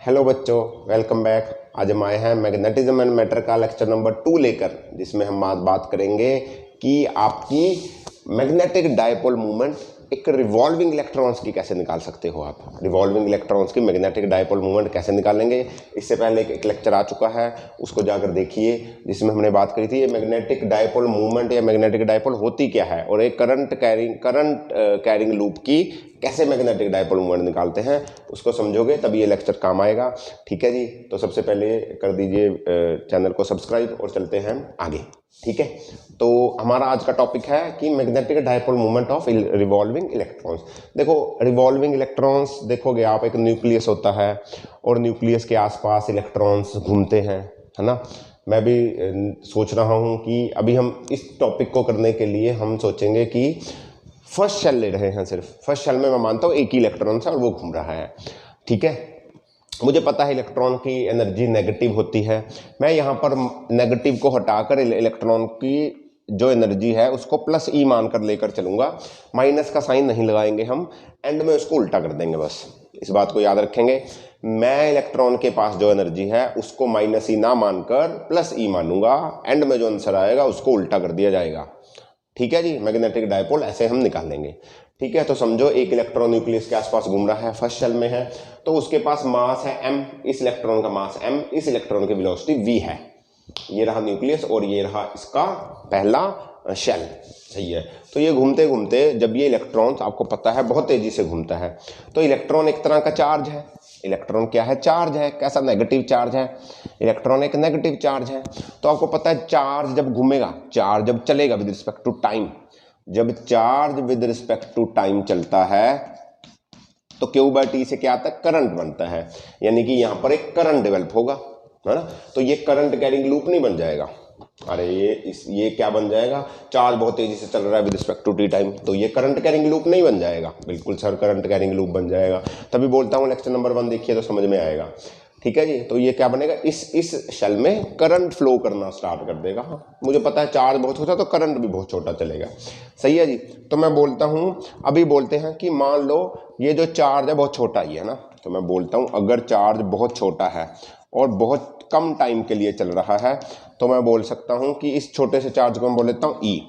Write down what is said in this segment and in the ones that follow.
Hello बच्चों, welcome back. आज हम आए हैं मैग्नेटिज्म एंड मैटर का लेक्चर नंबर 2 लेकर, जिसमें हम आज बात करेंगे कि आपकी मैग्नेटिक डायपोल मूवमेंट एक रिवॉल्विंग इलेक्ट्रॉन्स की कैसे निकाल सकते हो। आप रिवॉल्विंग इलेक्ट्रॉन्स की मैग्नेटिक डायपोल मूवमेंट कैसे निकालेंगे, इससे पहले एक लेक्चर आ चुका है, उसको जाकर देखिए, जिसमें हमने बात करी थी ये मैग्नेटिक डायपोल मूवमेंट या मैग्नेटिक डायपोल होती क्या है और एक करंट कैरिंग लूप की कैसे मैग्नेटिक डायपोल मूवमेंट निकालते हैं, उसको समझोगे तभी ये लेक्चर काम आएगा। ठीक है जी, तो सबसे पहले कर दीजिए चैनल को सब्सक्राइब और चलते हैं आगे। ठीक है, तो हमारा आज का टॉपिक है कि magnetic dipole movement of revolving electrons. देखो, रिवॉल्विंग इलेक्ट्रॉन्स देखोगे आप, एक न्यूक्लियस होता है और न्यूक्लियस के आसपास इलेक्ट्रॉन्स घूमते हैं, है ना। मैं भी सोच रहा हूँ कि अभी हम इस टॉपिक को करने के लिए हम सोचेंगे कि फर्स्ट शेल ले रहे हैं। सिर्फ फर्स्ट शेल में मैं मानता हूँ एक ही इलेक्ट्रॉन है और वो घूम रहा है। ठीक है, मुझे पता है इलेक्ट्रॉन की एनर्जी नेगेटिव होती है। मैं यहाँ पर नेगेटिव को हटाकर इलेक्ट्रॉन की जो एनर्जी है उसको प्लस ई मानकर लेकर चलूँगा। माइनस का साइन नहीं लगाएंगे हम, एंड में उसको उल्टा कर देंगे। बस इस बात को याद रखेंगे। मैं इलेक्ट्रॉन के पास जो एनर्जी है उसको माइनस ई ना मानकर प्लस ई मानूंगा, एंड में जो आंसर आएगा उसको उल्टा कर दिया जाएगा। ठीक है जी, मैग्नेटिक डायपोल ऐसे हम निकालेंगे। ठीक है, तो समझो एक इलेक्ट्रॉन न्यूक्लियस के आसपास घूम रहा है, फर्स्ट शेल में है, तो उसके पास मास है m, इस इलेक्ट्रॉन का मास m, इस इलेक्ट्रॉन की वेलोसिटी v है। ये रहा न्यूक्लियस और ये रहा इसका पहला शेल। सही है, तो ये घूमते घूमते जब ये इलेक्ट्रॉन, आपको पता है, बहुत तेजी से घूमता है, तो इलेक्ट्रॉन एक तरह का चार्ज है। इलेक्ट्रॉन क्या है? चार्ज है। कैसा? नेगेटिव चार्ज है। इलेक्ट्रॉन एक नेगेटिव चार्ज है। तो आपको पता है चार्ज जब घूमेगा, चार्ज जब चलेगा विद रिस्पेक्ट टू टाइम, जब charge with respect to time चलता है तो Q/T से क्या आता है? करंट बनता है, यानी कि यहां पर एक करंट डेवलप होगा, है ना। तो ये करंट कैरिंग लूप नहीं बन जाएगा। अरे ये क्या बन जाएगा? चार्ज बहुत तेजी से चल रहा है with respect to T time, तो ये करंट कैरिंग लूप नहीं बन जाएगा। बिल्कुल सर, करंट कैरिंग लूप बन जाएगा। तभी बोलता हूँ लेक्चर नंबर 1 देखिए तो समझ में आएगा। ठीक है जी, तो ये क्या बनेगा? इस शेल में करंट फ्लो करना स्टार्ट कर देगा। हाँ, मुझे पता है चार्ज बहुत छोटा तो करंट भी बहुत छोटा चलेगा। सही है जी, तो मैं बोलता हूँ, अभी बोलते हैं कि मान लो ये जो चार्ज है बहुत छोटा ही है ना, तो मैं बोलता हूँ अगर चार्ज बहुत छोटा है और बहुत कम टाइम के लिए चल रहा है, तो मैं बोल सकता हूँ कि इस छोटे से चार्ज को मैं बोल लेता हूँ ई।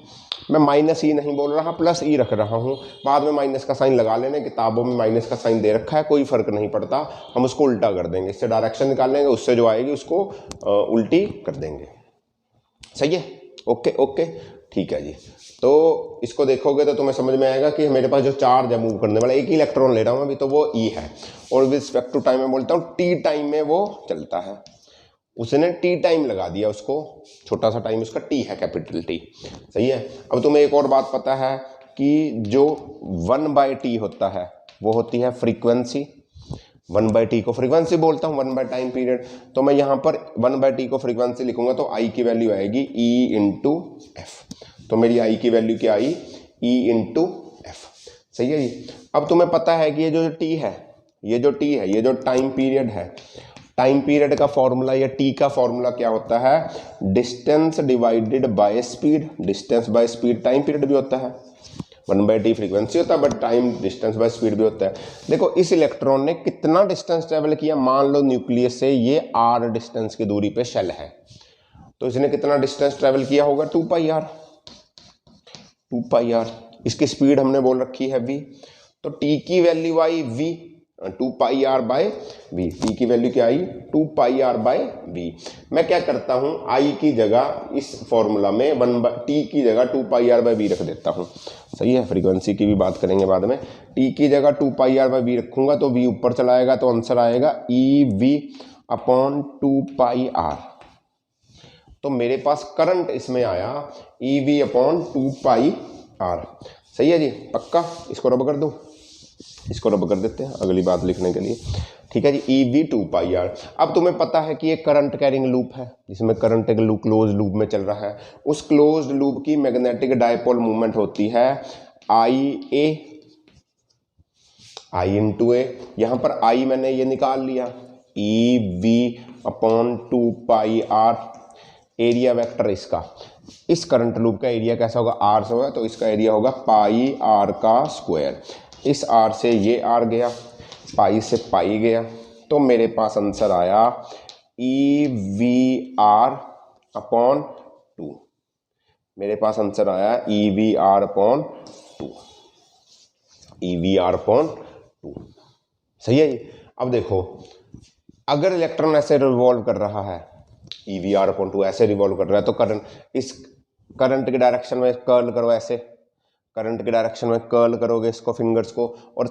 मैं माइनस ई नहीं बोल रहा, प्लस ई रख रहा हूँ। बाद में माइनस का साइन लगा लेने, किताबों में माइनस का साइन दे रखा है, कोई फर्क नहीं पड़ता, हम उसको उल्टा कर देंगे। इससे डायरेक्शन निकाल लेंगे, उससे जो आएगी उसको उल्टी कर देंगे। सही है, ओके ओके, ठीक है जी। तो इसको देखोगे तो तुम्हें समझ में आएगा कि मेरे पास जो चार्ज है मूव करने वाला, एक ही इलेक्ट्रॉन ले रहा हूँ अभी, तो वो ई है, और विद रिस्पेक्ट टू टाइम में बोलता हूँ टी टाइम में वो चलता है। उसने टी टाइम लगा दिया, उसको छोटा सा टाइम उसका टी है, कैपिटल टी। सही है। अब तुम्हें एक और बात पता है कि जो 1/t होता है वो होती है फ्रीक्वेंसी। 1/t को फ्रीक्वेंसी बोलता हूँ, 1 टाइम पीरियड। तो मैं यहाँ पर 1/t को फ्रीक्वेंसी लिखूंगा तो आई की वैल्यू आएगी E/F। तो मेरी आई की वैल्यू क्या आई? E/F। सही है जी। अब तुम्हें पता है कि ये जो टी है, ये जो टाइम पीरियड है, टाइम पीरियड का फॉर्मूला या टी का फॉर्मूला क्या होता है? Distance divided by speed. Distance by speed time period भी होता है, 1/t फ्रीक्वेंसी होता है, but time distance by speed भी होता है। देखो इस इलेक्ट्रॉन ने कितना डिस्टेंस ट्रेवल किया, मान लो न्यूक्लियस से ये r डिस्टेंस की दूरी पे शेल है, तो इसने कितना डिस्टेंस ट्रेवल किया होगा? 2πr। इसकी स्पीड हमने बोल रखी है v, तो t की वैल्यू आई v, 2πr/v। टी की वैल्यू क्या आई? 2πr/v। मैं क्या करता हूं, आई की जगह इस फॉर्मूला में टी की जगह 2πr/v रख देता हूं। सही है, फ्रीक्वेंसी की भी बात करेंगे बाद में। टी की जगह 2πr/v रखूंगा तो v ऊपर चला आएगा, तो आंसर आएगा EV/2πr। तो मेरे पास करंट इसमें आया EV/2πr। सही है जी, पक्का। इसको रब कर दो, इसको रब कर देते हैं अगली बात लिखने के लिए। ठीक है जी, EV/2πr। अब तुम्हें पता है कि एक करंट कैरिंग लूप है, जिसमें करंट एक क्लोज लूप में चल रहा है। उस क्लोज्ड लूप की मैग्नेटिक डायपोल मूवमेंट होती है IA, I/A। यहां पर I मैंने ये निकाल लिया, EV/2πr। एरिया वेक्टर इसका, इस करंट लूप का एरिया कैसा होगा? r से होगा, तो इसका एरिया होगा πr²। इस r से ये r गया, पाई से पाई गया, तो मेरे पास आंसर आया EVR अपॉन 2। मेरे पास आंसर आया EVR अपॉन 2, EVR अपॉन 2। सही है जी। अब देखो, अगर इलेक्ट्रॉन ऐसे रिवॉल्व कर रहा है, EVR अपॉन 2 ऐसे रिवॉल्व कर रहा है, तो करंट, इस करंट की डायरेक्शन में कर्ल करो, ऐसे करंट की डायरेक्शन में कर्ल करोगे इसको, फिंगर्स को, और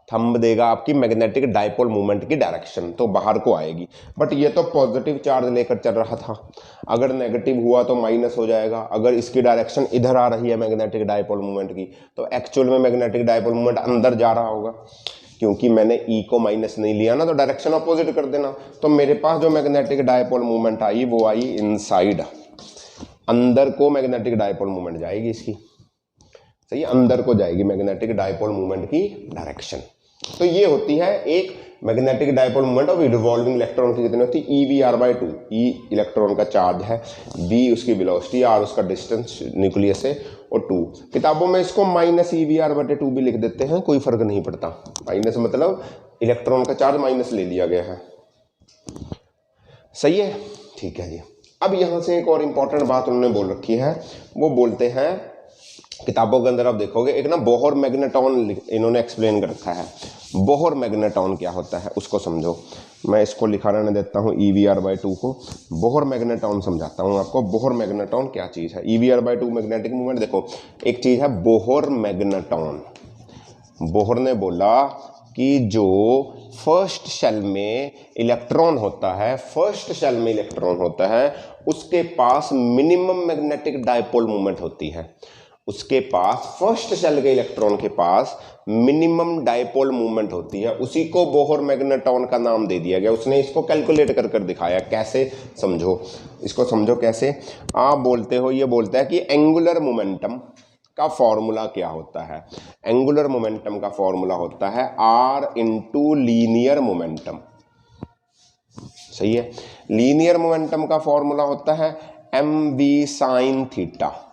थंब देगा आपकी मैग्नेटिक डाइपोल मूवमेंट की डायरेक्शन, तो बाहर को आएगी। बट ये तो पॉजिटिव चार्ज लेकर चल रहा था, अगर नेगेटिव हुआ तो माइनस हो जाएगा। अगर इसकी डायरेक्शन इधर आ रही है मैग्नेटिक डाइपोल मूवमेंट की, तो एक्चुअल में मैग्नेटिक डाइपोल मूवमेंट अंदर जा रहा होगा, क्योंकि मैंने E को माइनस नहीं लिया ना, तो डायरेक्शन अपोजिट कर देना। तो मेरे पास जो मैग्नेटिक डाइपोल मूवमेंट आई वो आई इनसाइड, अंदर को मैग्नेटिक डाइपोल मूवमेंट जाएगी इसकी। सही, अंदर को जाएगी मैग्नेटिक डाइपोल मूवमेंट की डायरेक्शन। तो ये होती है एक magnetic dipole movement of revolving electron की कितनी होती है, EVR/2। E इलेक्ट्रॉन का चार्ज है, V उसकी वेलोसिटी, R उसका डिस्टेंस न्यूक्लियस से, और 2। किताबों में इसको -EVR/2 भी लिख देते हैं, कोई फर्क नहीं पड़ता। माइनस मतलब इलेक्ट्रॉन का चार्ज माइनस ले लिया गया है। सही है, ठीक है जी। अब यहां से एक और इंपॉर्टेंट बात उन्होंने बोल रखी है, वो बोलते हैं, किताबों के अंदर आप देखोगे एक ना बोहर मैग्नेटॉन इन्होंने एक्सप्लेन कर रखा है। बोहर मैग्नेटॉन क्या होता है उसको समझो। मैं इसको लिखा रहने देता हूँ EVR/2 को, बोहर मैग्नेटॉन समझाता हूँ आपको। बोहर मैग्नेटॉन क्या चीज़ है? EVR/2 मैग्नेटिक मूवमेंट, देखो एक चीज़ है बोहर मैग्नेटॉन। बोहर ने बोला कि जो फर्स्ट शेल में इलेक्ट्रॉन होता है, फर्स्ट शेल में इलेक्ट्रॉन होता है, उसके पास मिनिमम मैग्नेटिक डाइपोल मूवमेंट होती है। उसके पास फर्स्ट शेल के इलेक्ट्रॉन के पास मिनिमम डाइपोल मूवमेंट होती है, उसी को बोहर मैग्नेटॉन का नाम दे दिया गया। उसने इसको कैलकुलेट कर कर दिखाया। कैसे समझो, इसको समझो कैसे। आप बोलते हो, ये बोलता है कि एंगुलर मोमेंटम का फॉर्मूला क्या होता है। एंगुलर मोमेंटम का फॉर्मूला होता है R इंटू लीनियर मोमेंटम। सही है, लीनियर मोमेंटम का फॉर्मूला होता है mv साइन थीटा।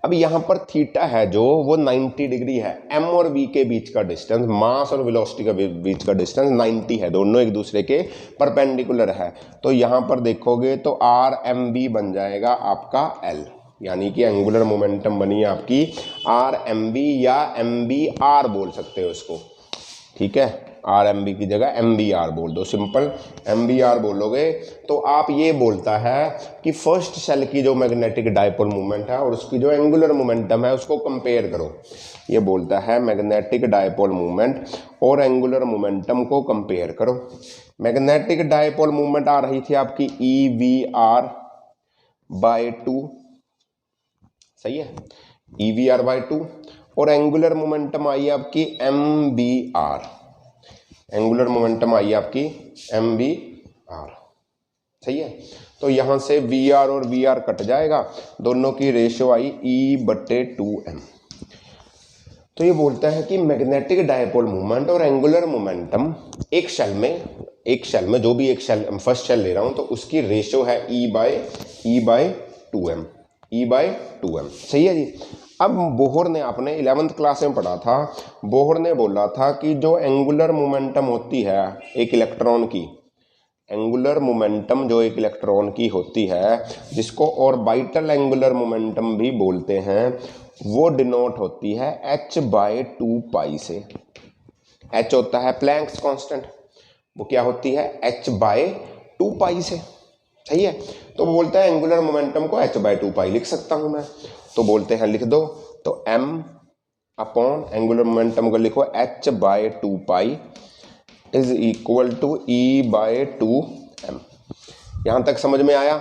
अब यहां पर थीटा है जो वो 90 डिग्री है। m और v के बीच का डिस्टेंस, मास और वेलोसिटी के बीच का डिस्टेंस 90 है, दोनों एक दूसरे के परपेंडिकुलर है। तो यहां पर देखोगे तो RmV बन जाएगा आपका L, यानी कि एंगुलर मोमेंटम बनी आपकी RmV, या MVR बोल सकते हो इसको। ठीक है, RmV की जगह MVR बोल दो, सिंपल MVR बोलोगे तो आप ये बोलता है कि फर्स्ट शेल की जो मैग्नेटिक डाइपोल मूवमेंट है और उसकी जो एंगुलर मोमेंटम है उसको कंपेयर करो। ये बोलता है मैग्नेटिक डाइपोल मूवमेंट और एंगुलर मोमेंटम को कंपेयर करो। मैग्नेटिक डाइपोल मूवमेंट आ रही थी आपकी EVR/2, सही है, EVR/2, और एंगुलर मोमेंटम आई आपकी MVR। एंगुलर मोमेंटम आई आपकी MVR, सही है। तो यहां से VR और VR कट जाएगा, दोनों की रेशियो आई E/2m। तो ये बोलता है कि मैग्नेटिक डाइपोल मूवमेंट और एंगुलर मोमेंटम एक शेल में जो भी एक शेल, फर्स्ट शेल ले रहा हूं तो उसकी रेशियो है E/2m। सही है जी। अब बोहर ने, आपने 11th क्लास में पढ़ा था, बोहर ने बोला था कि जो एंगुलर मोमेंटम होती है एक इलेक्ट्रॉन की, एंगुलर मोमेंटम जो एक इलेक्ट्रॉन की होती है, जिसको ऑर्बिटल एंगुलर मोमेंटम भी बोलते हैं, वो डिनोट होती है h/2π से। h होता है प्लैंक्स कांस्टेंट, वो क्या होती है h/2π से। सही है, तो बोलता है एंगुलर मोमेंटम को h/2π लिख सकता हूं मैं। तो बोलते हैं लिख दो, तो m अपॉन एंगुलर मोमेंटम को लिखो h/2π is equal to E/2m। यहां तक समझ में आया?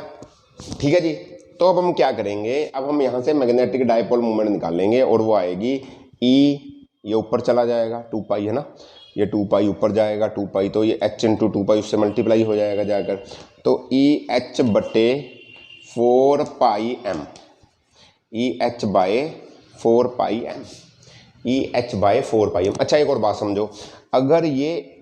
ठीक है जी। तो अब हम क्या करेंगे, अब हम यहां से मैग्नेटिक डाइपोल मूवमेंट निकालेंगे और वो आएगी E, ये ऊपर चला जाएगा, 2π है ना, ये 2π ऊपर जाएगा, 2π तो ये h इंटू 2π उससे मल्टीप्लाई हो जाएगा जाकर, तो EH/4πm, EH/4πm। अच्छा एक और बात समझो, अगर ये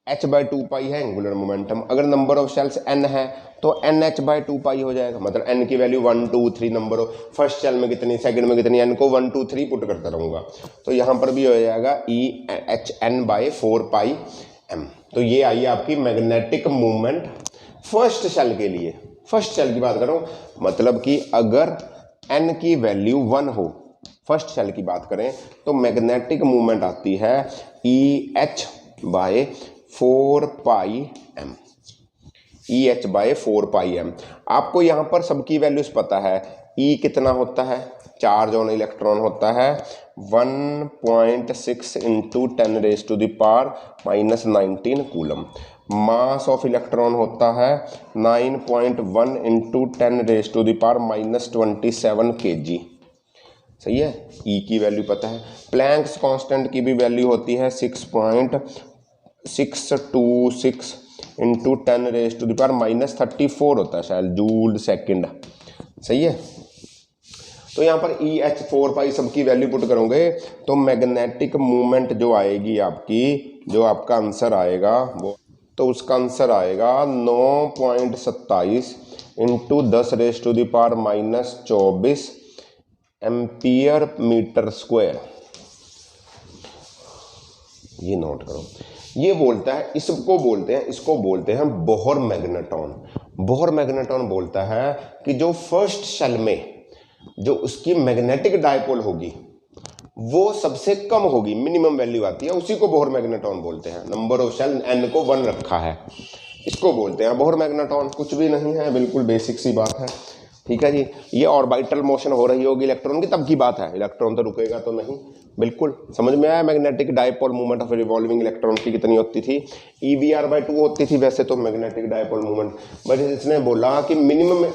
h/2 है एंगुलर मोमेंटम। अगर नंबर ऑफ शेल्स n है तो nh/2 हो जाएगा, मतलब n की value 1 2 3 number of first shell में कितनी, सेकंड में कितनी, n को 1 2 3 पुट करता रहूँगा, तो यहाँ पर भी हो जाएगा EHn/4πm। तो ये आई आपकी मैग्नेटिक मूवमेंट फर्स्ट शेल के लिए। फर्स्ट शेल की बात करूँ, मतलब कि अगर n की वैल्यू 1 हो, फर्स्ट शेल की बात करें, तो मैग्नेटिक मूवमेंट आती है EH/4πm। EH/4πm। आपको यहाँ पर सबकी वैल्यूज पता है। E कितना होता है, चार्ज ऑन इलेक्ट्रॉन होता है 1.6 × 10⁻⁻19 कूलम। मास ऑफ इलेक्ट्रॉन होता है 9.1 × 10⁻⁻27 kg। सही है, E की वैल्यू पता है। प्लैंक्स कांस्टेंट की भी वैल्यू होती है 6.626 × 10⁻⁻34 होता है शायद जूल सेकंड। सही है, तो यहाँ पर EH/4π सबकी वैल्यू पुट करोगे तो मैग्नेटिक मूवमेंट जो आएगी आपकी, जो आपका आंसर आएगा वो, तो उसका आंसर आएगा 9.27 × 10⁻⁻24 एम्पियर मीटर स्क्वायर। ये नोट करो। ये बोलता है, इसको बोलते हैं बोहर मैग्नेटॉन। बोहर मैग्नेटॉन बोलता है कि जो फर्स्ट शेल में जो उसकी मैग्नेटिक डायपोल होगी वो सबसे कम होगी, मिनिमम वैल्यू आती है, उसी को बोहर मैग्नेटॉन बोलते हैं। नंबर ऑफ शेल n को 1 रखा है, इसको बोलते हैं बोहर मैग्नेटॉन। कुछ भी नहीं है, बिल्कुल बेसिक सी बात है। ठीक है जी, ये ऑर्बिटल मोशन हो रही होगी इलेक्ट्रॉन की, तब की बात है, इलेक्ट्रॉन तो रुकेगा तो नहीं। बिल्कुल समझ में आया। Magnetic dipole movement of revolving electron की कितनी होती थी, EVR/2 होती थी वैसे तो मैग्नेटिक डायपोल मूवमेंट, बट इसने बोला कि minimum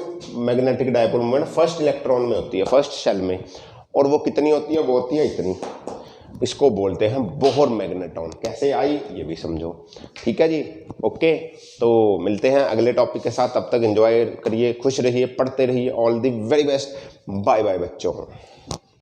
magnetic dipole movement first electron में होती है, फर्स्ट शेल में, और वो कितनी होती है, वो होती है इतनी। इसको बोलते हैं बोहर मैग्नेटॉन। कैसे आई ये भी समझो। ठीक है जी, ओके। तो मिलते हैं अगले टॉपिक के साथ, तब तक एंजॉय करिए, खुश रहिए, पढ़ते रहिए। All the very best, bye bye बच्चों।